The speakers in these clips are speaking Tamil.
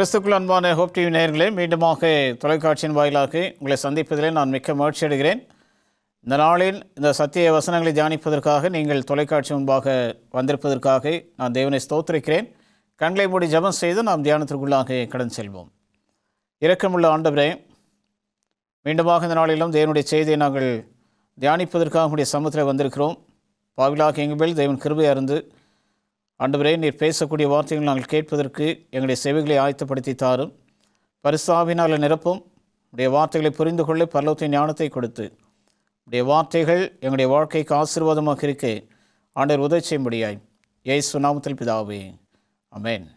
கிறிஸ்துக்குள் அன்பான ஹோப் டிவி நேயர்களே, மீண்டுமாக தொலைக்காட்சியின் வாயிலாக உங்களை சந்திப்பதிலே நான் மிக்க மகிழ்ச்சி அடைகிறேன். இந்த நாளில் இந்த சத்திய வசனங்களை தியானிப்பதற்காக நீங்கள் தொலைக்காட்சி முன்பாக வந்திருப்பதற்காக நான் தேவனை ஸ்தோத்திரிக்கிறேன். கண்களை மூடி ஜெபம் செய்து நாம் தியானத்திற்குள்ளாக கடந்து செல்வோம். இரக்கமுள்ள ஆண்டவரே, மீண்டுமாக இந்த நாளிலும் தேவனுடைய செய்தியை நாங்கள் தியானிப்பதற்காக உடைய சமூகத்தில் வந்திருக்கிறோம். பாவிலாக எங்கள் மேல் தேவன் கிருபை அருந்து ஆண்டவரே, நீர் பேசக்கூடிய வார்த்தைகள் நாங்கள் கேட்பதற்கு எங்களுடைய செவிகளை ஆயத்தப்படுத்தி தாரும். பரிசுத்தாவினால் நிரப்பும். உடைய வார்த்தைகளை புரிந்து கொள்ள பரலோகத்தின் ஞானத்தை கொடுத்து உடைய வார்த்தைகள் எங்களுடைய வாழ்க்கைக்கு ஆசீர்வாதமாக இருக்க ஆண்டவர் உதவி செய்யும்படியாய் இயேசு நாமத்தில் பிதாவே, ஆமென்.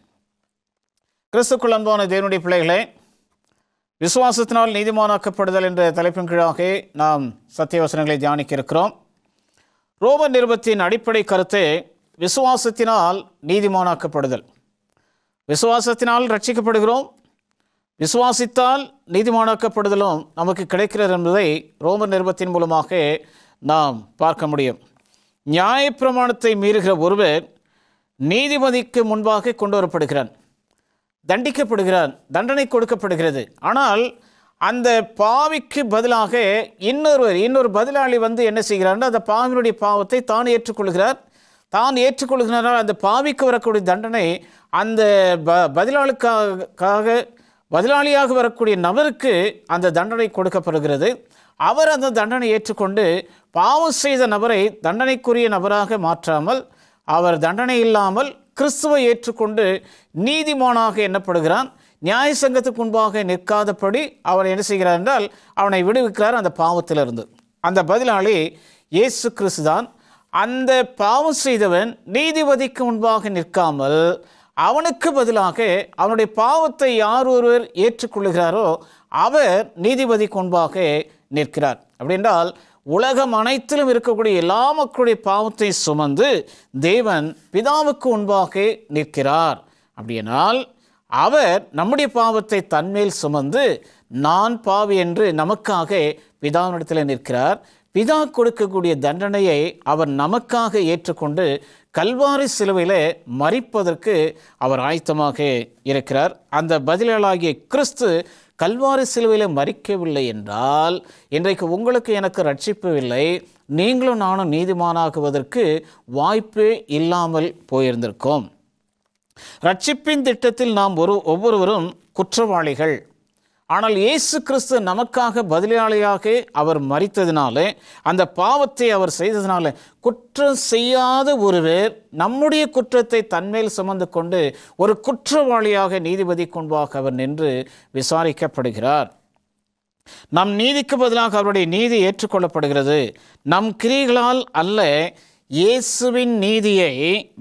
கிறிஸ்துக்குள் அன்பான தேவனுடைய பிள்ளைகளே, விசுவாசத்தினால் நீதிமானாக்கப்படுதல் என்ற தலைப்பின் கீழாக நாம் சத்திய வசனங்களை தியானிக்க இருக்கிறோம். ரோமர் நிருபத்தின் அடிப்படை கருத்து விசுவாசத்தினால் நீதிமானாக்கப்படுதல். விசுவாசத்தினால் ரட்சிக்கப்படுகிறோம், விசுவாசித்தால் நீதிமானாக்கப்படுதலும் நமக்கு கிடைக்கிறது என்பதை ரோமர் நிருபத்தின் மூலமாக நாம் பார்க்க முடியும். நியாயப்பிரமாணத்தை மீறுகிற ஒருவர் நீதிபதிக்கு முன்பாக கொண்டு வரப்படுகிறான், தண்டிக்கப்படுகிறான், தண்டனை கொடுக்கப்படுகிறது. ஆனால் அந்த பாவிக்கு பதிலாக இன்னொரு பதிலாளி வந்து என்ன செய்கிறார்? அந்த பாவினுடைய பாவத்தை தான் ஏற்றுக்கொள்கிறார். தான் ஏற்றுக்கொள்கிறார். அந்த பாவிக்கு வரக்கூடிய தண்டனை அந்த பதிலாளியாக வரக்கூடிய நபருக்கு அந்த தண்டனை கொடுக்கப்படுகிறது. அவர் அந்த தண்டனை ஏற்றுக்கொண்டு பாவம் செய்த நபரை தண்டனைக்குரிய நபராக மாற்றாமல் அவர் தண்டனை இல்லாமல் கிறிஸ்துவை ஏற்றுக்கொண்டு நீதிமானாக எண்ணப்படுகிறான். நியாய சங்கத்துக்கு முன்பாக நிற்காதபடி அவர் என்ன செய்கிறார் என்றால் அவனை விடுவிக்கிறார் அந்த பாவத்திலிருந்து. அந்த பதிலாளி இயேசு கிறிஸ்து தான். அந்த பாவம் செய்தவன் நீதிபதிக்கு முன்பாக நிற்காமல் அவனுக்கு பதிலாக அவனுடைய பாவத்தை யார் ஒருவர் ஏற்றுக்கொள்கிறாரோ அவர் நீதிபதிக்கு முன்பாக நிற்கிறார். அப்படி என்றால் உலகம் அனைத்திலும் இருக்கக்கூடிய எல்லா மக்களுடைய பாவத்தை சுமந்து தேவன் பிதாவுக்கு முன்பாக நிற்கிறார். அப்படியானால் அவர் நம்முடைய பாவத்தை தன்மேல் சுமந்து நான் பாவி என்று நமக்காக பிதாவினிடத்தில் நிற்கிறார். பிதா கொடுக்கக்கூடிய தண்டனையை அவர் நமக்காக ஏற்றுக்கொண்டு கல்வாரி சிலுவையிலே மரிப்பதற்கு அவர் ஆயத்தமாக இருக்கிறார். அந்த பதிலாகிய கிறிஸ்து கல்வாரி சிலுவையில் மரிக்கவில்லை என்றால் இன்றைக்கு உங்களுக்கு எனக்கு ரட்சிப்பு இல்லை, நீங்களும் நானும் நீதிமானாகுவதற்கு வாய்ப்பு இல்லாமல் போயிருந்திருக்கோம். ரட்சிப்பின் திட்டத்தில் நாம் ஒவ்வொருவரும் குற்றவாளிகள். ஆனால் இயேசு கிறிஸ்து நமக்காக பதிலாளியாக அவர் மரித்ததினாலே, அந்த பாவத்தை அவர் செய்ததினால குற்றம் செய்யாத ஒருவர் நம்முடைய குற்றத்தை தன்மேல் சுமந்து கொண்டு ஒரு குற்றவாளியாக நீதிபதி முன்பாக அவர் நின்று விசாரிக்கப்படுகிறார். நம் நீதிக்கு பதிலாக அவருடைய நீதி ஏற்றுக்கொள்ளப்படுகிறது. நம் கிரியைகளால் அல்ல, இயேசுவின் நீதியை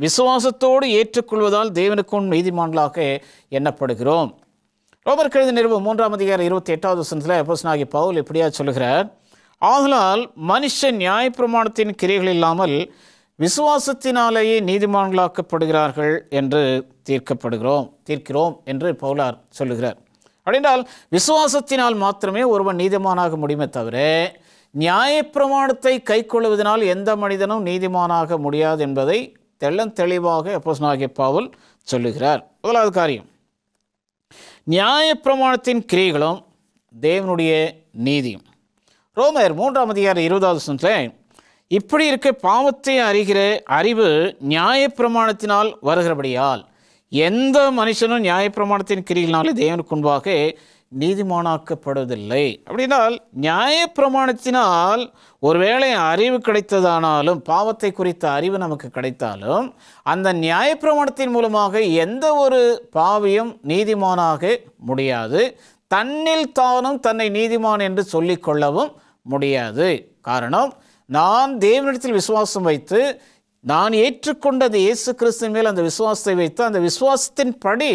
விசுவாசத்தோடு ஏற்றுக்கொள்வதால் தேவனுக்கும் நீதிமான்களாக எண்ணப்படுகிறோம். ரோமர் எழுதிய நிருபம் 3 அதிகாரம் 28வது வசனத்தில் அப்போஸ்தலனாகிய பவுல் இப்படியா சொல்லுகிறார்: ஆதலால் மனுஷன் நியாயப்பிரமாணத்தின் கிரியைகள் இல்லாமல் விசுவாசத்தினாலேயே நீதிமான்களாக்கப்படுகிறார்கள் என்று தீர்க்கிறோம் என்று பவுலார் சொல்லுகிறார். அப்படின்றால் விசுவாசத்தினால் மாத்திரமே ஒருவன் நீதிமானாக முடியுமே தவிர நியாயப்பிரமாணத்தை கைக்கொள்வதனால் எந்த மனிதனும் நீதிமானாக முடியாது என்பதை தெளிவாக அப்போஸ்தலனாகிய பவுல் சொல்லுகிறார். முதலாவது காரியம், நியாயப்பிரமாணத்தின் கிரியைகளும் தேவனுடைய நீதியும். ரோமர் 3 அதிகாரம் 20வது வசனத்தில் இப்படி இருக்க பாவத்தை அறிகிற அறிவு நியாயப்பிரமாணத்தினால் வருகிறபடியால் எந்த மனுஷனும் நியாயப்பிரமாணத்தின் கிரியைகளினாலே தேவனுக்கு முன்பாக நீதிமானாக்கப்படுவதில்லை. அப்படின்னால் நியாயப்பிரமாணத்தினால் ஒருவேளை அறிவு கிடைத்ததானாலும், பாவத்தை குறித்த அறிவு நமக்கு கிடைத்தாலும், அந்த நியாயப்பிரமாணத்தின் மூலமாக எந்த ஒரு பாவியும் நீதிமானாக முடியாது. தன்னில் தானும் தன்னை நீதிமான் என்று சொல்லிக்கொள்ளவும் முடியாது. காரணம், நான் தேவனிடத்தில் விசுவாசம் வைத்து நான் ஏற்றுக்கொண்ட அந்த இயேசு கிறிஸ்துவின் மேல் அந்த விசுவாசத்தை வைத்து அந்த விசுவாசத்தின் படி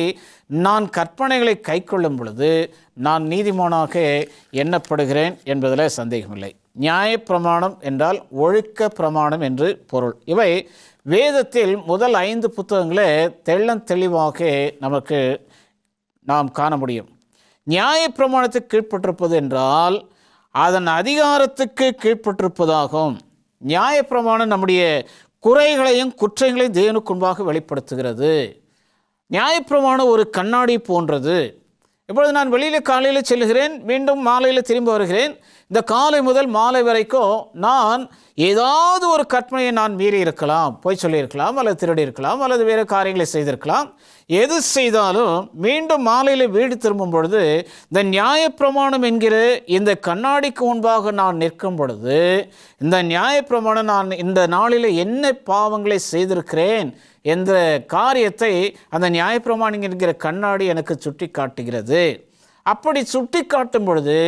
நான் கற்பனைகளை கைக்கொள்ளும் பொழுது நான் நீதிமானாக எண்ணப்படுகிறேன் என்பதில் சந்தேகமில்லை. நியாயப்பிரமாணம் என்றால் ஒழுக்க பிரமாணம் என்று பொருள். இவை வேதத்தில் முதல் 5 புத்தகங்களே தெளிவாக நமக்கு நாம் காண முடியும். நியாயப்பிரமாணத்துக்கு கீழ்ப்பட்டிருப்பது என்றால் அதன் அதிகாரத்துக்கு கீழ்ப்பட்டிருப்பதாகும். நியாயப்பிரமாணம் நம்முடைய குறைகளையும் குற்றங்களையும் தேவனுக்கு முன்பாக வெளிப்படுத்துகிறது. நியாயப்பிரமாணம் ஒரு கண்ணாடி போன்றது. இப்பொழுது நான் வெளியில் காலையில் செல்கிறேன், மீண்டும் மாலையில் திரும்ப வருகிறேன். இந்த காலை முதல் மாலை வரைக்கும் நான் ஏதாவது ஒரு கற்பனையை நான் மீறி இருக்கலாம், பொய் சொல்லியிருக்கலாம், அல்லது திருடி இருக்கலாம், அல்லது வேறு காரியங்களை செய்திருக்கலாம். எது செய்தாலும் மீண்டும் மாலையில் வீடு திரும்பும் பொழுது இந்த நியாயப்பிரமாணம் என்கிற இந்த கண்ணாடிக்கு முன்பாக நான் நிற்கும் பொழுது இந்த நியாயப்பிரமாணம் நான் இந்த நாளில் என்ன பாவங்களை செய்திருக்கிறேன் என்ற காரியத்தை அந்த நியாயப்பிரமாணம் என்கிற கண்ணாடி எனக்கு சுட்டி காட்டுகிறது. அப்படி சுட்டி காட்டும் பொழுது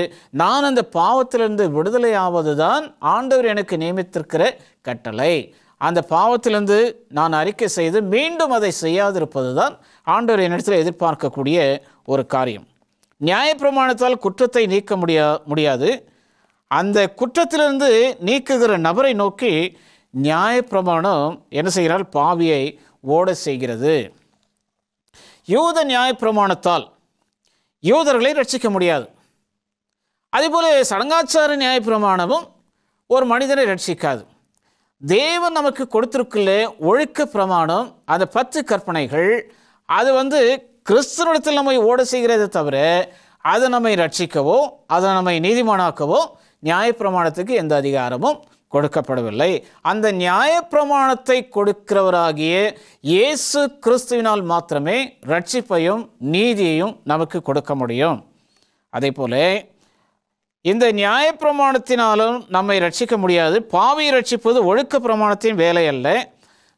நான் அந்த பாவத்திலிருந்து விடுதலை ஆவது தான் ஆண்டவர் எனக்கு நியமித்திருக்கிற கட்டளை. அந்த பாவத்திலிருந்து நான் அறிக்கை செய்து மீண்டும் அதை செய்யாதிருப்பது தான் ஆண்டவர் என்னிடத்தில் எதிர்பார்க்கக்கூடிய ஒரு காரியம். நியாயப்பிரமாணத்தால் குற்றத்தை நீக்க முடியாது. அந்த குற்றத்திலிருந்து நீக்குகிற நபரை நோக்கி நியாயப்பிரமாணம் என்ன செய்கிறால்? பாவியை ஓட செய்கிறது. யூத நியாயப்பிரமாணத்தால் யூதர்களை ரட்சிக்க முடியாது. அதேபோல சடங்காச்சார நியாயப்பிரமாணமும் ஒரு மனிதனை ரட்சிக்காது. தேவன் நமக்கு கொடுத்திருக்குள்ள ஒழுக்க பிரமாணம், அந்த 10 கற்பனைகள், அது கிறிஸ்துவனிடத்தில் நம்மை ஓட செய்கிறதை தவிர அது நம்மை ரட்சிக்கவோ அதை நம்மை நீதிமானாக்கவோ நியாயப்பிரமாணத்துக்கு எந்த அதிகாரமும் கொடுக்கப்படவில்லை. அந்த நியாயப்பிரமாணத்தை கொடுக்கிறவராகிய இயேசு கிறிஸ்துவினால் மாத்திரமே ரட்சிப்பையும் நீதியையும் நமக்கு கொடுக்க முடியும். அதே போல இந்த நியாயப்பிரமாணத்தினாலும் நம்மை ரட்சிக்க முடியாது. பாவியை ரட்சிப்பது ஒழுக்க பிரமாணத்தின் வேலை அல்ல.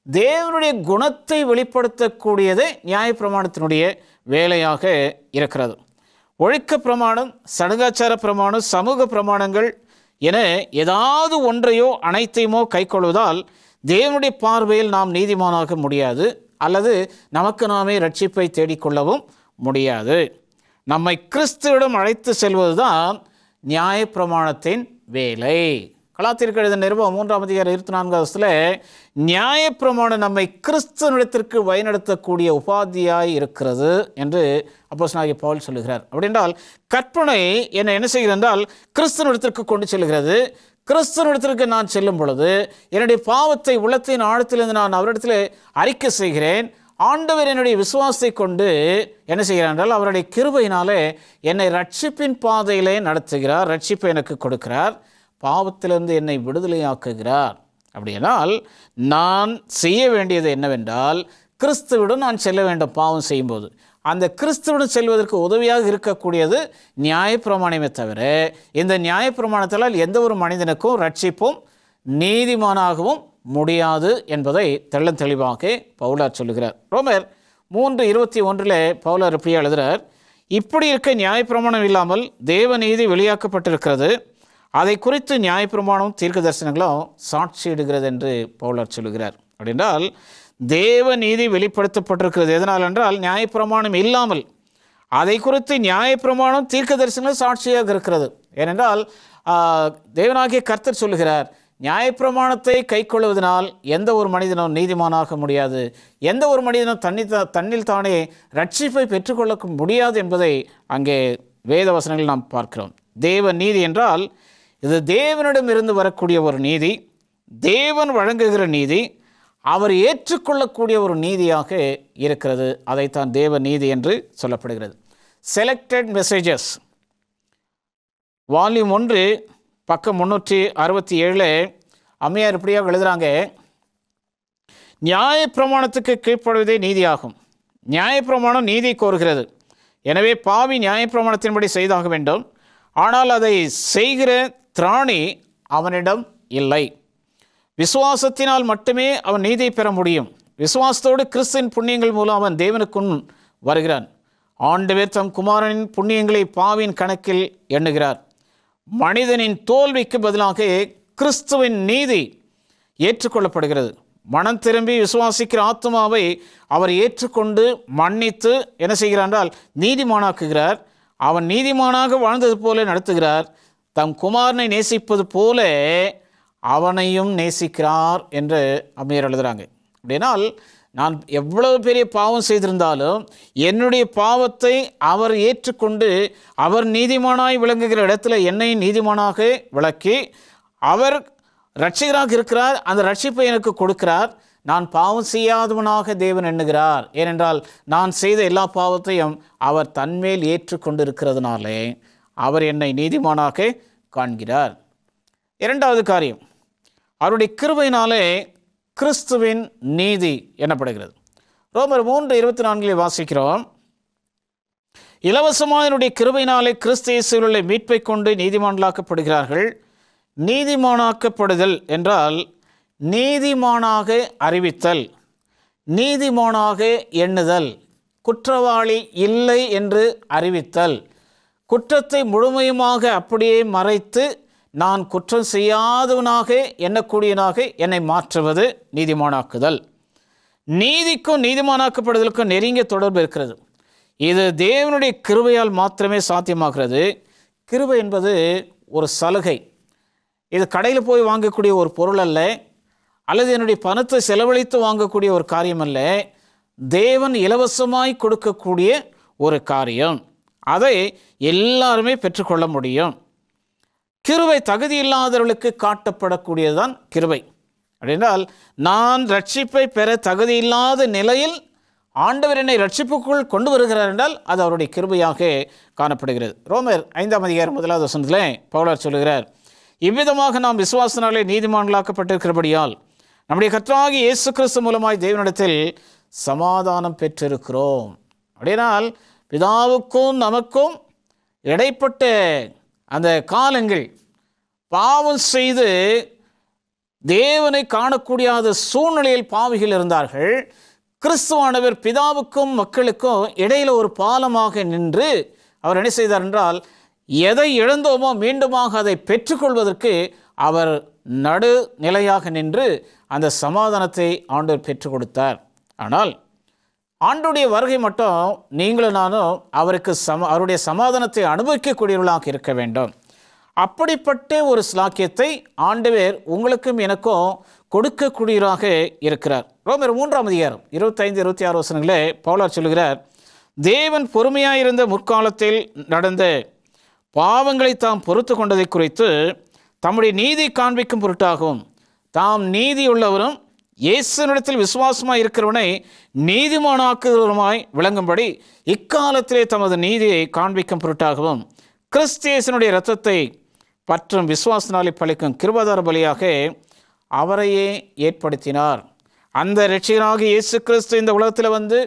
தேவனுடைய குணத்தை வெளிப்படுத்தக்கூடியது நியாயப்பிரமாணத்தினுடைய வேலையாக இருக்கிறது. ஒழுக்க பிரமாணம், சடங்காச்சார பிரமாணம், சமூக பிரமாணங்கள் என ஏதாவது ஒன்றையோ அனைத்தையுமோ கைக்கொள்வதால் தேவனுடைய பார்வையில் நாம் நீதிமானாக முடியாது, அல்லது நமக்கு நாமே ரட்சிப்பை தேடிக்கொள்ளவும் முடியாது. நம்மை கிறிஸ்துவிடம் அழைத்து செல்வதுதான் நியாயப்பிரமாணத்தின் வேலை. கலாத்தியருக்கு எழுதின நிருபம் 3:24 நியாயப்பிரமாணம் நம்மை கிறிஸ்துவிடத்திற்கு வழிநடத்தக்கூடிய உபாதியாய் இருக்கிறது என்று அப்போஸ்தலனாகிய பவுல் சொல்லுகிறார். அப்படின்றால் கற்பனை என்ன செய்கிறது என்றால் கிறிஸ்துவிடத்திற்கு கொண்டு செல்கிறது. கிறிஸ்துவிடத்திற்கு நான் செல்லும் பொழுது என்னுடைய பாவத்தை உள்ளத்தின் ஆழத்திலிருந்து நான் அவரிடத்தில் அறிக்கை செய்கிறேன். ஆண்டவர் என்னுடைய விசுவாசத்தை கொண்டு என்ன செய்கிறார் என்றால் அவருடைய கிருபையினாலே என்னை ரட்சிப்பின் பாதையிலே நடத்துகிறார், ரட்சிப்பை எனக்கு கொடுக்கிறார், பாவத்திலிருந்து என்னை விடுதலையாக்குகிறார். அப்படியானால் நான் செய்ய வேண்டியது என்னவென்றால் கிறிஸ்துவிடம் நான் செல்ல வேண்டும். பாவம் செய்யும்போது அந்த கிறிஸ்துவிடம் செல்வதற்கு உதவியாக இருக்கக்கூடியது நியாயப்பிரமாணமே தவிர இந்த நியாயப்பிரமாணத்தால் எந்த ஒரு மனிதனுக்கும் ரட்சிப்பும் நீதிமானாகவும் முடியாது என்பதை தெளிவாக பவுலார் சொல்லுகிறார். ரோமர் 3:21 பவுலார் இப்படி எழுதுகிறார், இப்படி இருக்க நியாயப்பிரமாணம் இல்லாமல் தேவ நீதி வெளியாக்கப்பட்டிருக்கிறது, அதை குறித்து நியாயப்பிரமாணம் தீர்க்க தரிசனங்களும் சாட்சியிடுகிறது என்று பவுலார் சொல்லுகிறார். அப்படின்றால் தேவ நீதி வெளிப்படுத்தப்பட்டிருக்கிறது. எதனால் என்றால் நியாயப்பிரமாணம் இல்லாமல். அதை குறித்து நியாயப்பிரமாணம் தீர்க்க தரிசனங்களும் சாட்சியாக இருக்கிறது. ஏனென்றால் தேவனாகிய கர்த்தர் சொல்லுகிறார், நியாயப்பிரமாணத்தை கைக்கொள்வதனால் எந்த ஒரு மனிதனும் நீதிமானாக முடியாது, எந்த ஒரு மனிதனும் தன்னில் தானே ரட்சிப்பை பெற்றுக்கொள்ள முடியாது என்பதை அங்கே வேத வசனங்களில் நாம் பார்க்கிறோம். தேவ நீதி என்றால் இது தேவனிடமிருந்து வரக்கூடிய ஒரு நீதி, தேவன் வழங்குகிற நீதி, அவர் ஏற்றுக்கொள்ளக்கூடிய ஒரு நீதியாக இருக்கிறது. அதைத்தான் தேவ நீதி என்று சொல்லப்படுகிறது. செலக்டட் மெசேஜஸ் வால்யூம் 1 பக்கம் 367 அம்மையார் இப்படியாக எழுதுகிறாங்க, நியாயப்பிரமாணத்துக்கு கீழ்ப்படுவதே நீதியாகும். நியாயப்பிரமாணம் நீதி கோருகிறது. எனவே பாவி நியாயப்பிரமாணத்தின்படி செய்தாக வேண்டும். ஆனால் அதை செய்கிற திராணி அவனிடம் இல்லை. விசுவாசத்தினால் மட்டுமே அவன் நீதியை பெற முடியும். விசுவாசத்தோடு கிறிஸ்துவின் புண்ணியங்கள் மூலம் அவன் தேவனுக்குள் வருகிறான். ஆண்டவர் தம் குமாரனின் புண்ணியங்களை பாவியின் கணக்கில் எண்ணுகிறார். மனிதனின் தோல்விக்கு பதிலாக கிறிஸ்துவின் நீதி ஏற்றுக்கொள்ளப்படுகிறது. மனம் திரும்பி விசுவாசிக்கிற ஆத்மாவை அவர் ஏற்றுக்கொண்டு மன்னித்து என்ன செய்கிறார் என்றால் நீதிமானாக்குகிறார். அவன் நீதிமானாக வாழ்ந்தது போல நடத்துகிறார். தம் குமாரனை நேசிப்பது போல அவனையும் நேசிக்கிறார் என்று அம்மையார் எழுதுகிறாங்க. அப்படினால் நான் எவ்வளவு பெரிய பாவம் செய்திருந்தாலும் என்னுடைய பாவத்தை அவர் ஏற்றுக்கொண்டு அவர் நீதிமானாய் விளங்குகிற இடத்துல என்னை நீதிமானாக விளக்கி அவர் இரட்சகராக இருக்கிறார். அந்த ரட்சிப்பை எனக்கு கொடுக்கிறார். நான் பாவம் செய்யாதவனாக தேவன் எண்ணுகிறார். ஏனென்றால் நான் செய்த எல்லா பாவத்தையும் அவர் தன்மேல் ஏற்றுக்கொண்டிருக்கிறதுனாலே அவர் என்னை நீதிமானாக காண்கிறார். இரண்டாவது காரியம், அவருடைய கிருபையினாலே கிறிஸ்துவின் நீதி எனப்படுகிறது. ரோமர் 3:24 வாசிக்கிறோம், இலவசமாயினுடைய கிருபையினாலே கிறிஸ்து இயேசுவிலுள்ள மீட்பை கொண்டு நீதிமான்களாக்கப்படுகிறார்கள். நீதிமானாக்கப்படுதல் என்றால் நீதிமானாக அறிவித்தல், நீதிமானாக எண்ணுதல், குற்றவாளி இல்லை என்று அறிவித்தல், குற்றத்தை முழுமையுமாக அப்படியே மறைத்து நான் குற்றம் செய்யாதவனாக எண்ணக்கூடியவனாக என்னை மாற்றுவது நீதிமானாக்குதல். நீதிக்கும் நீதிமானாக்கப்படுதலுக்கும் நெருங்கிய தொடர்பு இருக்கிறது. இது தேவனுடைய கிருபையால் மாத்திரமே சாத்தியமாகிறது. கிருபை என்பது ஒரு சலுகை. இது கடையில் போய் வாங்கக்கூடிய ஒரு பொருள் அல்ல, அல்லது என்னுடைய பணத்தை செலவழித்து வாங்கக்கூடிய ஒரு காரியம் அல்ல. தேவன் இலவசமாய் கொடுக்கக்கூடிய ஒரு காரியம். அதை எல்லாருமே பெற்றுக்கொள்ள முடியும். கிருபை தகுதி இல்லாதவர்களுக்கு காட்டப்படக்கூடியதுதான் கிருபை. அப்படின்றால் நான் ரட்சிப்பை பெற தகுதி இல்லாத நிலையில் ஆண்டவர் என்னை ரட்சிப்புக்குள் கொண்டு வருகிறார் என்றால் அது அவருடைய கிருபையாக காணப்படுகிறது. ரோமர் 5:1 பவுலர் சொல்லுகிறார், இவ்விதமாக நாம் விசுவாசனாலே நீதிமான்களாக்கப்பட்டிருக்கிறபடியால் நம்முடைய கர்த்தராகிய இயேசு கிறிஸ்து மூலமாய் தேவனிடத்தில் சமாதானம் பெற்றிருக்கிறோம். அப்படினால் பிதாவுக்கும் நமக்கும் இடைப்பட்ட அந்த காலங்கள் பாவம் செய்து தேவனை காணக்கூடியாத சூழ்நிலையில் பாவிகள் இருந்தார்கள். கிறிஸ்துவானவர் பிதாவுக்கும் மக்களுக்கும் இடையில் ஒரு பாலமாக நின்று அவர் என்ன செய்தார் என்றால், எதை இழந்தோமோ மீண்டுமாக அதை பெற்றுக்கொள்வதற்கு அவர் நடுநிலையாக நின்று அந்த சமாதானத்தை ஆண்டவர் பெற்றுக் கொடுத்தார். ஆனால் ஆண்டுடைய வருகை மட்டும் நீங்களும் நானும் அவருடைய சமாதானத்தை அனுபவிக்கக்கூடியவர்களாக இருக்க வேண்டும். அப்படிப்பட்ட ஒரு ஸ்லாக்கியத்தை ஆண்டவர் உங்களுக்கும் எனக்கும் கொடுக்கக்கூடியவராக இருக்கிறார். ரோமர் 3:25-26 பவுலர் சொல்லுகிறார், தேவன் பொறுமையாயிருந்த முற்காலத்தில் நடந்த பாவங்களை தாம் பொறுத்து கொண்டதை குறித்து தம்முடைய நீதி காண்பிக்கும் பொருட்டாகவும் தாம் நீதியுள்ளவரும் இயேசுவினிடத்தில் விசுவாசமாய் இருக்கிறவனை நீதிமானாக்குவருமாய் விளங்கும்படி இக்காலத்திலே தமது நீதியை காண்பிக்கும் பொருட்டாகவும் கிறிஸ்து இயேசுவினுடைய இரத்தத்தை பற்றும் விசுவாசனாலே பலிக்கும் கிருபாதார பலியாக அவரையே ஏற்படுத்தினார். அந்த இரட்சகராக இயேசு கிறிஸ்து இந்த உலகத்தில் வந்து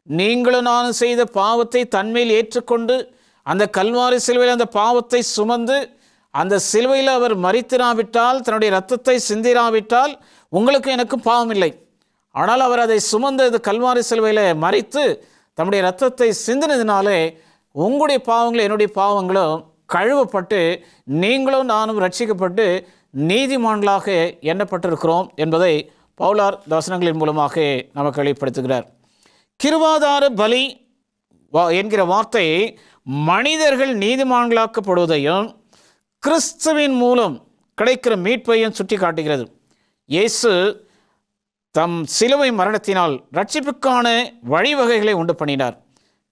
நீங்களும் நானும் செய்த பாவத்தை தன்மேல் ஏற்றுக்கொண்டு அந்த கல்வாரி சிலுவையில் அந்த பாவத்தை சுமந்து அந்த சிலுவையில் அவர் மரித்திராவிட்டால், தன்னுடைய இரத்தத்தை சிந்திராவிட்டால் உங்களுக்கு எனக்கும் பாவம் இல்லை. ஆனால் அவர் அதை சுமந்து அந்த கல்வாரி சிலுவையில் மரித்து தம்முடைய இரத்தத்தை சிந்தினதினாலே உங்களுடைய பாவங்களும் என்னுடைய பாவங்களும் கழுவப்பட்டு நீங்களும் நானும் ரட்சிக்கப்பட்டு நீதிமான்களாக எண்ணப்பட்டிருக்கிறோம் என்பதை பவுலார் வசனங்களின் மூலமாக நமக்கு வெளிப்படுத்துகிறார். கிருபாதார பலி என்கிற வார்த்தை மனிதர்கள் நீதிமான்களாக்கப்படுவதையும் கிறிஸ்துவின் மூலம் கிடைக்கிற மீட்பையும் சுட்டி காட்டுகிறது. இயேசு தம் சிலுவை மரணத்தினால் ரட்சிப்புக்கான வழிவகைகளை உண்டு பண்ணினார்.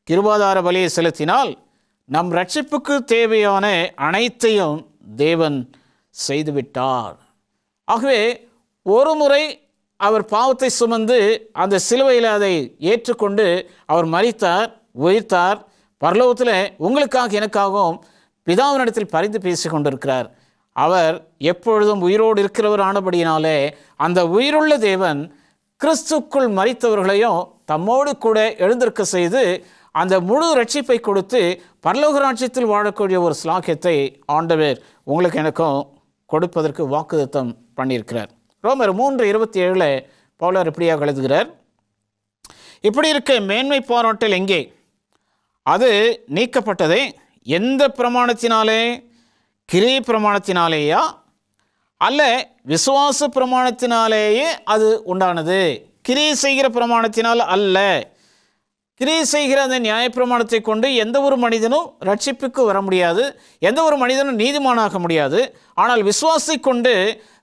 கிருபாதார பலியை செலுத்தினால் நம் ரட்சிப்புக்கு தேவையான அனைத்தையும் தேவன் செய்துவிட்டார். ஆகவே ஒரு முறை அவர் பாவத்தை சுமந்து அந்த சிலுவையில் அதை ஏற்றுக்கொண்டு அவர் மரித்தார், உயிர்த்தார். பரலோகத்தில் உங்களுக்காக எனக்காகவும் பிதாவினிடத்தில் பரிந்து பேசி கொண்டிருக்கிறார். அவர் எப்பொழுதும் உயிரோடு இருக்கிறவர் ஆனபடியினாலே அந்த உயிருள்ள தேவன் கிறிஸ்துக்குள் மரித்தவர்களையும் தம்மோடு கூட எழுந்திருக்க செய்து அந்த முழு ரட்சிப்பை கொடுத்து பரலோக ராஜ்யத்தில் வாழக்கூடிய ஒரு ஸ்லாக்கியத்தை ஆண்டவர் உங்களுக்கு எனக்கும் கொடுப்பதற்கு வாக்குத்தத்தம் பண்ணியிருக்கிறார். ரோமர் 3:27 பவுலர் இப்படியாக எழுதுகிறார், இப்படி இருக்க மேன்மை பாராட்டல் எங்கே? அது நீக்கப்பட்டதே எந்த பிரமாணத்தினாலே? கிரியை பிரமாணத்தினாலேயா அல்ல விசுவாச பிரமாணத்தினாலேயே அது உண்டானது. கிரியை செய்கிற பிரமாணத்தினால் அல்ல. கிரியை செய்கிற அந்த நியாயப்பிரமாணத்தை கொண்டு எந்த ஒரு மனிதனும் ரட்சிப்புக்கு வர முடியாது, எந்த ஒரு மனிதனும் நீதிமானாக முடியாது. ஆனால் விசுவாசத்தை கொண்டு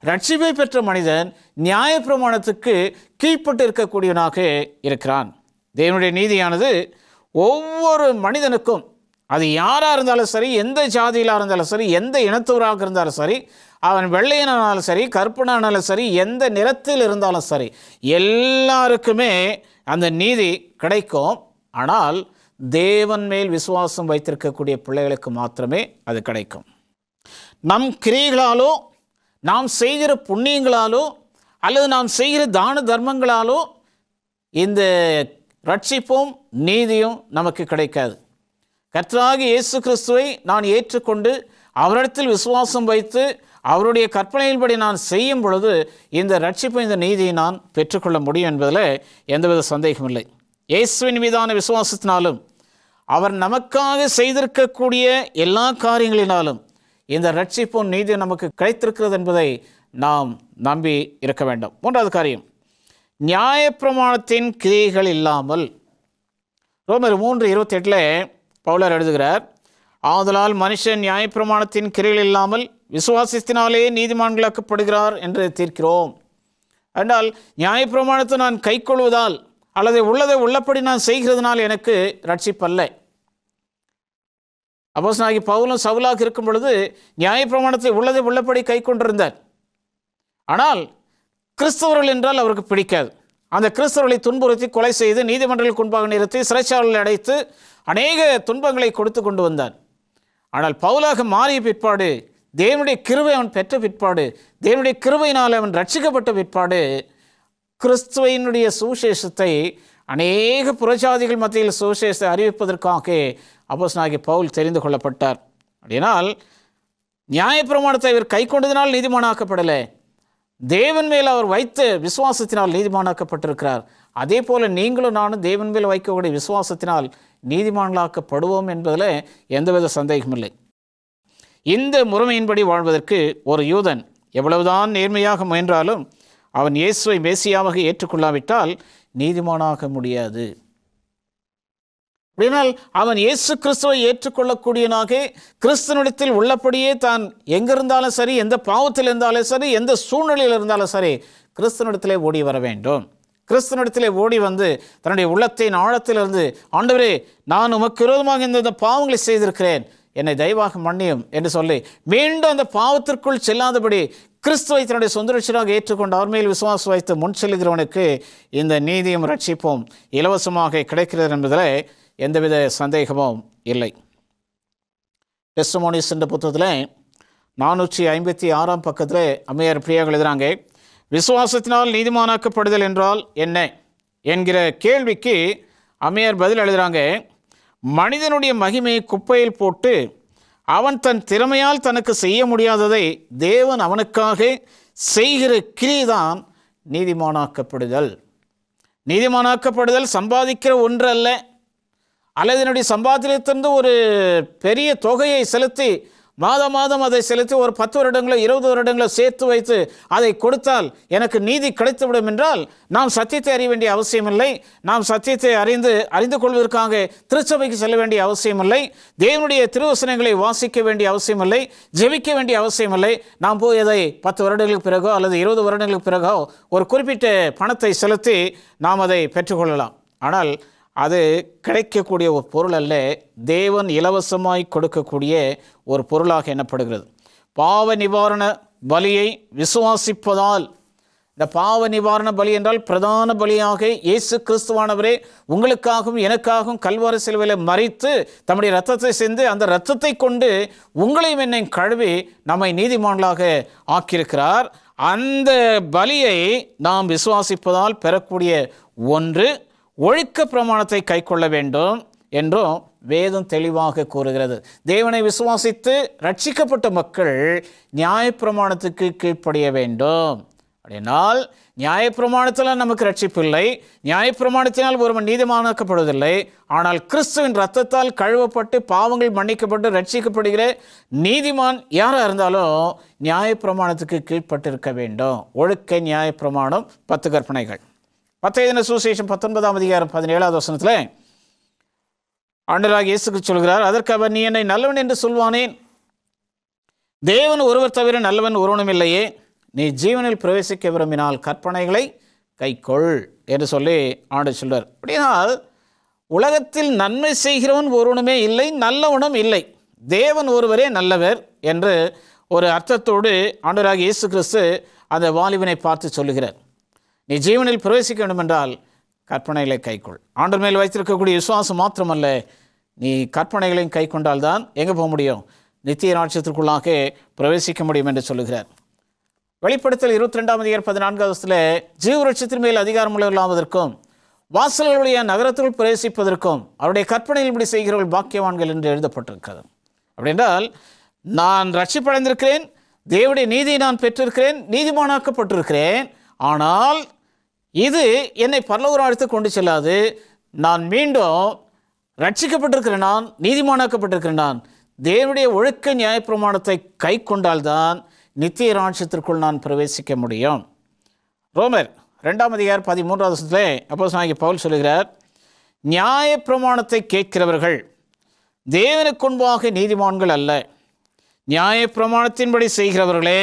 ரட்சிப்பை பெற்ற மனிதன் நியாயப்பிரமாணத்துக்கு கீழ்ப்பட்டு இருக்கக்கூடியவனாக இருக்கிறான். தேவனுடைய நீதியானது ஒவ்வொரு மனிதனுக்கும் அது யாராக இருந்தாலும் சரி, எந்த ஜாதியிலாக இருந்தாலும் சரி, எந்த இனத்தவராக இருந்தாலும் சரி, அவன் வெள்ளையனானாலும் சரி, கருப்பனானாலும் சரி, எந்த நிறத்தில் இருந்தாலும் சரி, எல்லாருக்குமே அந்த நீதி கிடைக்கும். ஆனால் தேவன் மேல் விசுவாசம் வைத்திருக்கக்கூடிய பிள்ளைகளுக்கு மாத்திரமே அது கிடைக்கும். நம் கிரியைகளாலோ, நாம் செய்கிற புண்ணியங்களாலோ, அல்லது நாம் செய்கிற தான தர்மங்களாலோ இந்த ரட்சிப்பும் நீதியும் நமக்கு கிடைக்காது. கர்த்தராகிய இயேசு கிறிஸ்துவை நான் ஏற்றுக்கொண்டு அவரிடத்தில் விசுவாசம் வைத்து அவருடைய கற்பனையின்படி நான் செய்யும் பொழுது இந்த ரட்சிப்பு, இந்த நீதியை நான் பெற்றுக்கொள்ள முடியும் என்பதில் எந்தவித சந்தேகமில்லை. இயேசுவின் மீதான விசுவாசத்தினாலும் அவர் நமக்காக செய்திருக்கக்கூடிய எல்லா காரியங்களினாலும் இந்த ரட்சிப்பும் நீதியும் நமக்கு கிடைத்திருக்கிறது என்பதை நாம் நம்பி இருக்க வேண்டும். மூன்றாவது காரியம், நியாயப்பிரமாணத்தின் கிரியைகள் இல்லாமல். ரோமர் 3:28 பவுலர் எழுதுகிறார், ஆதலால் மனுஷன் நியாயப்பிரமாணத்தின் கிரியைகள் இல்லாமல் விசுவாசத்தினாலே நீதிமான்களாக்கப்படுகிறார் என்று தீர்க்கிறோம். என்றால் நியாயப்பிரமாணத்தை நான் கைக்கொள்வதால் அல்லது உள்ளதை உள்ளபடி நான் செய்கிறதுனால் எனக்கு ரட்சிப்பல்ல. அப்போஸ்தலனாகிய பவுலும் சவுலாக இருக்கும் பொழுது நியாயப்பிரமாணத்தை உள்ளதை உள்ளபடி கை கொண்டிருந்தார். ஆனால் கிறிஸ்தவர்கள் என்றால் அவருக்கு பிடிக்காது. அந்த கிறிஸ்தவர்களை துன்புறுத்தி கொலை செய்து நீதிமன்றங்களுக்கு முன்பாக நிறுத்தி சிறைச்சாலையில் அடைத்து அநேக துன்பங்களை கொடுத்து கொண்டு வந்தான். ஆனால் பவுலாக மாறிய பிற்பாடு, தேவனுடைய கிருபை அவன் பெற்ற பிற்பாடு, தேவனுடைய கிருபையினால் அவன் ரட்சிக்கப்பட்ட பிற்பாடு, கிறிஸ்துவினுடைய சுவிசேஷத்தை அநேக புறஜாதிகள் மத்தியில் சுவிசேஷத்தை அறிவிப்பதற்காக அப்போஸ்தலனாகிய பவுல் தெரிந்து கொள்ளப்பட்டார். அப்படினால் நியாயப்பிரமாணத்தை அவர் கை கொண்டதினால் நீதிமானாக்கப்படலை, தேவன் மேல் அவர் வைத்த விசுவாசத்தினால் நீதிமானாக்கப்பட்டிருக்கிறார். அதே போல நீங்களும் நானும் தேவன் மேல் வைக்கக்கூடிய விசுவாசத்தினால் நீதிமான்களாக்கப்படுவோம் என்பதில் எந்தவித சந்தேகமில்லை. இந்த முறைமையின்படி வாழ்வதற்கு ஒரு யூதன் எவ்வளவுதான் நேர்மையாக முயன்றாலும் அவன் இயேசுவை மேசியாவாக ஏற்றுக்கொள்ளாவிட்டால் நீதிமானாக முடியாது. அப்படினால் அவன் இயேசு கிறிஸ்துவை ஏற்றுக்கொள்ளக்கூடியவனாக கிறிஸ்துவனிடத்தில் உள்ளபடியே தான் எங்கிருந்தாலும் சரி, எந்த பாவத்தில் இருந்தாலும் சரி, எந்த சூழ்நிலையில் இருந்தாலும் சரி, கிறிஸ்துவனிடத்திலே ஓடி வர வேண்டும். கிறிஸ்துவனிடத்திலே ஓடி வந்து தன்னுடைய உள்ளத்தின் ஆழத்திலிருந்து, ஆண்டவரே நான் உமக்கு விரோதமாக இந்த பாவங்களை செய்திருக்கிறேன், என்னை தயவாக மன்னியும் என்று சொல்லி மீண்டும் அந்த பாவத்திற்குள் செல்லாதபடி கிறிஸ்துவை தன்னுடைய சொந்த ரட்சகராக ஏற்றுக்கொண்டு அவர் மேல் விசுவாசம் வைத்து முன் செல்கிறவனுக்கு இந்த நீதியும் ரட்சிப்பும் இலவசமாக கிடைக்கிறது என்பதில் எந்தவித சந்தேகமும் இல்லை. டெஸ்டிமோனிஸ் என்ற புத்தகத்தில் 456 பக்கத்தில் அம்மையார் பிரியாக்கள் எழுதுகிறாங்க, விசுவாசத்தினால் நீதிமானாக்கப்படுதல் என்றால் என்ன என்கிற கேள்விக்கு அம்மையார் பதில் எழுதுகிறாங்க, மனிதனுடைய மகிமையை குப்பையில் போட்டு அவன் தன் திறமையால் தனக்கு செய்ய முடியாததை தேவன் அவனுக்காக செய்கிற கிரியைதான் நீதிமானாக்கப்படுதல். நீதிமானாக்கப்படுதல் சம்பாதிக்கிற ஒன்று அல்ல, அல்லது என்னுடைய சம்பாத்தியத்திலிருந்து ஒரு பெரிய தொகையை செலுத்தி மாதம் மாதம் அதை செலுத்தி ஒரு 10 வருடங்களோ 20 வருடங்களோ சேர்த்து வைத்து அதை கொடுத்தால் எனக்கு நீதி கிடைத்துவிடும் என்றால் நாம் சத்தியத்தை அறிய வேண்டிய அவசியமில்லை. நாம் சத்தியத்தை அறிந்து கொள்வதற்காக திருச்சபைக்கு செல்ல வேண்டிய அவசியமில்லை. தேவனுடைய திருவசனங்களை வாசிக்க வேண்டிய அவசியமில்லை, ஜெபிக்க வேண்டிய அவசியமில்லை. நாம் போய் அதை 10 வருடங்களுக்கு பிறகோ அல்லது 20 வருடங்களுக்கு பிறகோ ஒரு குறிப்பிட்ட பணத்தை செலுத்தி நாம் அதை பெற்றுக்கொள்ளலாம். ஆனால் அது கிடைக்கக்கூடிய ஒரு பொருள் அல்ல, தேவன் இலவசமாய் கொடுக்கக்கூடிய ஒரு பொருளாக எண்ணப்படுகிறது. பாவ நிவாரண பலியை விசுவாசிப்பதால், இந்த பாவ நிவாரண பலி என்றால் பிரதான பலியாக இயேசு கிறிஸ்துவானவரே உங்களுக்காகவும் எனக்காகவும் கல்வாரி சிலுவையில் மரித்து தம்முடைய இரத்தத்தை சிந்தி அந்த இரத்தத்தை கொண்டு உங்களையும் என்னையும் கழுவி நம்மை நீதிமான்களாக ஆக்கியிருக்கிறார். அந்த பலியை நாம் விசுவாசிப்பதால் பெறக்கூடிய ஒன்று ஒழுக்க பிரமாணத்தை கை கொள்ள வேண்டும் என்றும் வேதம் தெளிவாக கூறுகிறது. தேவனை விசுவாசித்து ரட்சிக்கப்பட்ட மக்கள் நியாயப்பிரமாணத்துக்கு கீழ்ப்படிய வேண்டும். அப்படினால் நியாயப்பிரமாணத்தில் நமக்கு ரட்சிப்பில்லை, நியாயப்பிரமாணத்தினால் ஒருவன் நீதிமானாக்கப்படுவதில்லை. ஆனால் கிறிஸ்துவின் இரத்தத்தால் கழுவப்பட்டு பாவங்கள் மன்னிக்கப்பட்டு ரட்சிக்கப்படுகிற நீதிமான் யாராக இருந்தாலும் நியாயப்பிரமாணத்துக்கு கீழ்ப்பட்டிருக்க வேண்டும். ஒழுக்க நியாயப்பிரமாணம் 10 கற்பனைகள். மத்தேயு சுவிசேஷம் 19ஆம் அதிகாரம் 17ஆவது வசனத்தில் ஆண்டவராகிய இயேசு சொல்கிறார், அதற்கு அவர், நீ என்னை நல்லவன் என்று சொல்வானேன், தேவன் ஒருவர் தவிர நல்லவன் ஒருவனும் இல்லையே, நீ ஜீவனில் பிரவேசிக்க விரும்பினால் கற்பனைகளை கைக்கொள் என்று சொல்லி ஆண்டவர் சொல்றார். அப்படினால் உலகத்தில் நன்மை செய்கிறவன் ஒருவனுமே இல்லை, நல்லவனும் இல்லை, தேவன் ஒருவரே நல்லவர் என்று ஒரு அர்த்தத்தோடு ஆண்டவராகிய இயேசு கிறிஸ்து அந்த வாலிபனை பார்த்து சொல்லுகிறார். நீ ஜீவனில் பிரவேசிக்க வேண்டும் என்றால் கற்பனைகளை கைக்கொள். ஆண்டவர் மேல் வைத்திருக்கக்கூடிய விசுவாசம் மாத்திரமல்ல, நீ கற்பனைகளையும் கை கொண்டால்தான் எங்கே போக முடியும்? நித்திய ராஜ்யத்திற்குள்ளாக பிரவேசிக்க முடியும் என்று சொல்லுகிறார். வெளிப்படுத்தல் 22:14 ஜீவவருட்சத்தின் மேல் அதிகாரம் உள்ளவர்களாவதற்கும் வாசல்களுடைய நகரத்திற்குள் பிரவேசிப்பதற்கும் அவருடைய கற்பனையில் இப்படி செய்கிறவர்கள் பாக்கியவான்கள் என்று எழுதப்பட்டிருக்கிறது. அப்படின்றால் நான் ரட்சிப்படைந்திருக்கிறேன், தேவனுடைய நீதியை நான் பெற்றிருக்கிறேன், நீதிமானாக்கப்பட்டிருக்கிறேன். ஆனால் இது என்னை பரலோக ராஜ்யத்துக்கு கொண்டு செல்லாது. நான் மீண்டும் ரட்சிக்கப்பட்டிருக்கிறேன், நான் நீதிமானாக்கப்பட்டிருக்கிறேன். நான் தேவனுடைய ஒழுக்க நியாயப்பிரமாணத்தை கை கொண்டால்தான் நித்திய ராஜ்யத்திற்குள் நான் பிரவேசிக்க முடியும். ரோமர் 2:13 அப்போஸ்தலனாகிய பவுல் சொல்லுகிறார், நியாயப்பிரமாணத்தை கேட்கிறவர்கள் தேவனுக்கு முன்பாக நீதிமான்கள் அல்ல, நியாயப்பிரமாணத்தின்படி செய்கிறவர்களே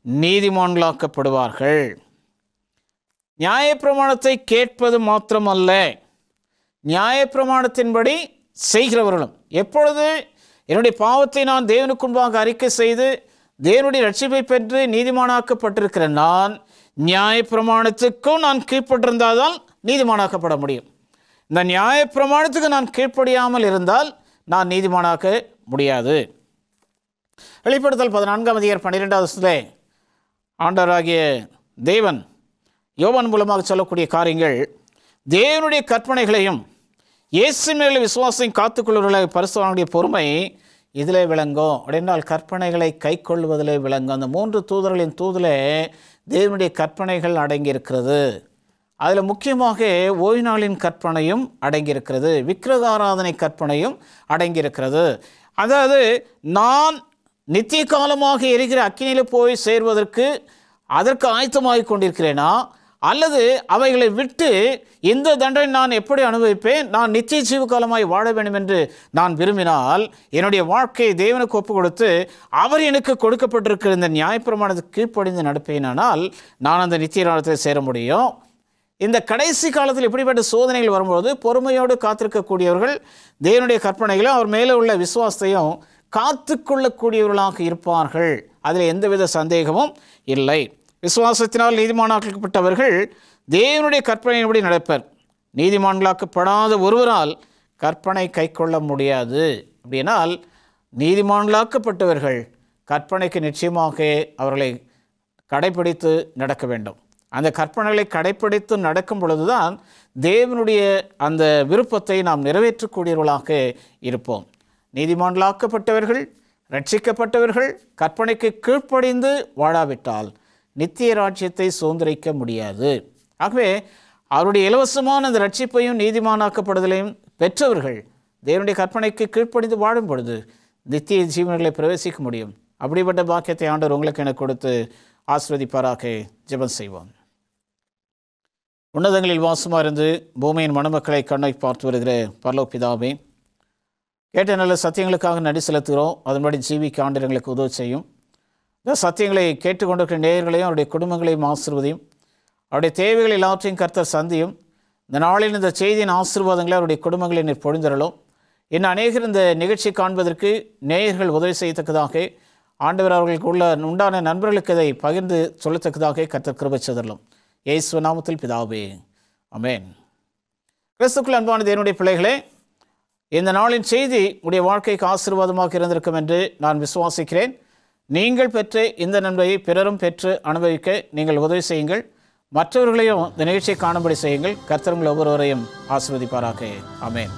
நீதிமான்களாக்கப்படுவார்கள். நியாயப்பிரமாணத்தை கேட்பது மாத்திரமல்ல, நியாயப்பிரமாணத்தின்படி செய்கிறவர்களும். எப்பொழுது என்னுடைய பாவத்தை நான் தேவனுக்கு முன்பாக அறிக்கை செய்து தேவனுடைய ரட்சிப்பை பெற்று நீதிமானாக்கப்பட்டிருக்கிற நான் நியாயப்பிரமாணத்துக்கும் நான் கீழ்ப்பட்டிருந்தால்தான் நீதிமானாக்கப்பட முடியும். இந்த நியாயப்பிரமாணத்துக்கு நான் கீழ்ப்படியாமல் இருந்தால் நான் நீதிமானாக்க முடியாது. வெளிப்படுத்தல் 14:12 ஆண்டவராகிய தேவன் யோவான் மூலமாக சொல்லக்கூடிய காரியங்கள் தேவனுடைய கற்பனைகளையும் இயேசு மேல் விசுவாசம் காத்துக்கொள்வர்களாக பரிசுத்தவான்களுடைய பொறுமை இதிலே விளங்கும். அப்படின்னால் கற்பனைகளை கை கொள்வதிலே விளங்கும். அந்த 3 தூதர்களின் தூதில் தேவனுடைய கற்பனைகள் அடங்கியிருக்கிறது. அதில் முக்கியமாக ஓய்வு நாளின் கற்பனையும் அடங்கியிருக்கிறது, விக்கிரகாராதனை கற்பனையும் அடங்கியிருக்கிறது. அதாவது நான் நித்திய காலமாக எரிகிற அக்கினியில் போய் சேர்வதற்கு அதற்கு ஆயத்தமாகி கொண்டிருக்கிறேனா, அல்லது அவைகளை விட்டு இந்த தண்டனை நான் எப்படி அனுபவிப்பேன், நான் நித்திய ஜீவ காலமாய் வாழ வேண்டும் என்று நான் விரும்பினால் என்னுடைய வாழ்க்கையை தேவனுக்கு ஒப்பு கொடுத்து அவர் எனக்கு கொடுக்கப்பட்டிருக்கிற இந்த நியாயப்பிரமாணத்துக்கு கீழ்ப்படிந்து நடப்பேனானால் நான் அந்த நித்திய காலத்தில் சேர முடியும். இந்த கடைசி காலத்தில் இப்படிப்பட்ட சோதனைகள் வரும்போது பொறுமையோடு காத்திருக்கக்கூடியவர்கள் தேவனுடைய கற்பனைகளும் அவர் மேலே உள்ள விசுவாசத்தையும் காத்து கொள்ளக்கூடியவர்களாக இருப்பார்கள். அதில் எந்தவித சந்தேகமும் இல்லை. விசுவாசத்தினால் நீதிமானாக்கப்பட்டவர்கள் தேவனுடைய கற்பனையின்படி நடப்பர். நீதிமான்களாக்கப்படாத ஒருவரால் கற்பனை கை கொள்ள முடியாது. அப்படினால் நீதிமான்களாக்கப்பட்டவர்கள் கற்பனைக்கு நிச்சயமாக அவர்களை கடைப்பிடித்து நடக்க வேண்டும். அந்த கற்பனைகளை கடைப்பிடித்து நடக்கும் பொழுதுதான் தேவனுடைய அந்த விருப்பத்தை நாம் நிறைவேற்றக்கூடியவர்களாக இருப்போம். நீதிமான்களாக்கப்பட்டவர்கள், ரட்சிக்கப்பட்டவர்கள் கற்பனைக்கு கீழ்ப்படிந்து வாழாவிட்டால் நித்திய ராஜ்யத்தை சுதந்திரிக்க முடியாது. ஆகவே அவருடைய இலவசமான அந்த ரட்சிப்பையும் நீதிமானாக்கப்படுதலையும் பெற்றவர்கள் தேவனுடைய கற்பனைக்கு கீழ்ப்படிந்து வாழும் பொழுது நித்திய ஜீவன்களை பிரவேசிக்க முடியும். அப்படிப்பட்ட பாக்கியத்தை ஆண்டவர் உங்களுக்கு என கொடுத்து ஆசீர்வதிப்பாராக. ஜெபம் செய்வோம். உன்னதங்களில் வாசமாக இருந்து பூமியின் மணமக்களை கண்ணை பார்த்து வருகிற பரலோக பிதாவே, கேட்ட நல்ல சத்தியங்களுக்காக நன்றி செலுத்துகிறோம். அதன்படி ஜீவிக்க ஆண்டவர் எங்களுக்கு உதவி செய்யும். இந்த சத்தியங்களை கேட்டுக்கொண்டிருக்கிற நேயர்களையும் அவருடைய குடும்பங்களையும் ஆசீர்வதியும். அவருடைய தேவைகள் எல்லாவற்றையும் கர்த்தர் சந்தியும். இந்த நாளில் இந்த செய்தியின் ஆசீர்வாதங்களை அவருடைய குடும்பங்களை நீர் பொழிந்தரலும். இன்னும் அநேகர் இந்த நிகழ்ச்சி காண்பதற்கு நேயர்கள் உதவி செய்யத்தக்கதாக ஆண்டவர் அவர்களுக்கு உண்டான நண்பர்களுக்கு இதை பகிர்ந்து சொல்லத்தக்கதாக கர்த்தர் கிருபை செய்தரலும். இயேசு நாமத்தில் பிதாவே, ஆமென். கிறிஸ்துவுக்குள் அன்பான தேவனுடைய பிள்ளைகளே, இந்த நாளின் செய்தி உடைய வாழ்க்கைக்கு ஆசீர்வாதமாக இருந்திருக்கும் என்று நான் விசுவாசிக்கிறேன். நீங்கள் பெற்ற இந்த நன்மையை பிறரும் பெற்று அனுபவிக்க நீங்கள் உதவி செய்யுங்கள். மற்றவர்களையும் இந்த நிகழ்ச்சியை காணும்படி செய்யுங்கள். கர்த்தர் உங்கள் ஒவ்வொருவரையும் ஆசீர்வதிப்பாராக. ஆமென்.